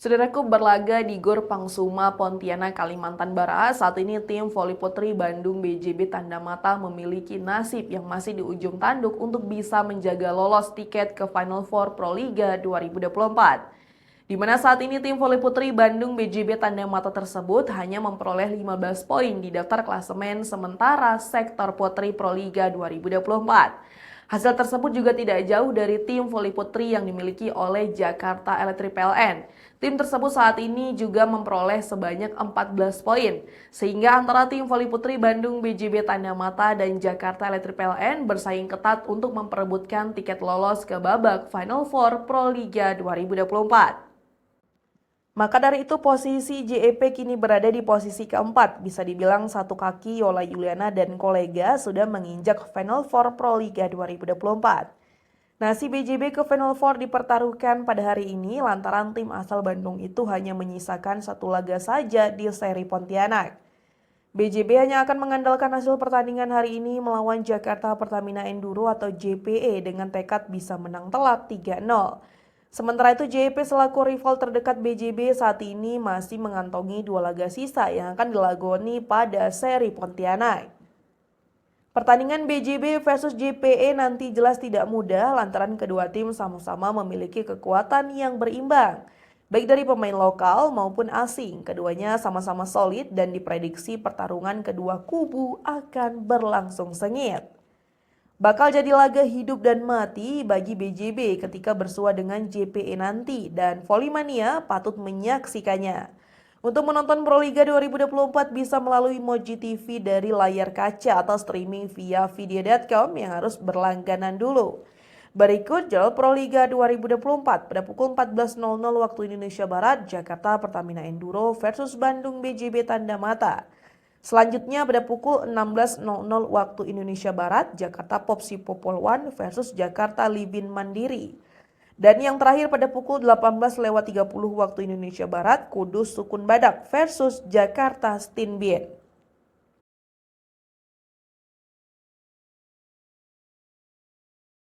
Saudaraku, berlaga di Gor Pangsuma, Pontianak, Kalimantan Barat, saat ini tim voli putri Bandung BJB Tanda Mata memiliki nasib yang masih di ujung tanduk untuk bisa menjaga lolos tiket ke Final Four Proliga 2024. Di mana saat ini tim voli putri Bandung BJB Tanda Mata tersebut hanya memperoleh 15 poin di daftar klasemen sementara sektor putri Proliga 2024. Hasil tersebut juga tidak jauh dari tim voli putri yang dimiliki oleh Jakarta Electric PLN. Tim tersebut saat ini juga memperoleh sebanyak 14 poin, sehingga antara tim voli putri Bandung BJB Tanda Mata dan Jakarta Electric PLN bersaing ketat untuk memperebutkan tiket lolos ke babak Final Four Proliga 2024. Maka dari itu posisi JEP kini berada di posisi keempat. Bisa dibilang satu kaki Yola Juliana dan kolega sudah menginjak Final Four Proliga 2024. Nasib BJB ke Final Four dipertaruhkan pada hari ini lantaran tim asal Bandung itu hanya menyisakan satu laga saja di seri Pontianak. BJB hanya akan mengandalkan hasil pertandingan hari ini melawan Jakarta Pertamina Enduro atau JPE dengan tekad bisa menang telak 3-0. Sementara itu JP selaku rival terdekat BJB saat ini masih mengantongi 2 laga sisa yang akan dilakoni pada seri Pontianak. Pertandingan BJB versus JPE nanti jelas tidak mudah lantaran kedua tim sama-sama memiliki kekuatan yang berimbang. Baik dari pemain lokal maupun asing, keduanya sama-sama solid dan diprediksi pertarungan kedua kubu akan berlangsung sengit. Bakal jadi laga hidup dan mati bagi BJB ketika bersua dengan JPE nanti dan Volley-mania patut menyaksikannya. Untuk menonton Proliga 2024 bisa melalui Moji TV dari layar kaca atau streaming via video.com yang harus berlangganan dulu. Berikut jadwal Proliga 2024 pada pukul 14.00 waktu Indonesia Barat, Jakarta Pertamina Enduro versus Bandung BJB Tanda Mata. Selanjutnya pada pukul 16.00 waktu Indonesia Barat, Jakarta Popsi Popol One versus Jakarta Libin Mandiri. Dan yang terakhir pada pukul 18.30 waktu Indonesia Barat, Kudus Sukun Badak versus Jakarta Stinbien.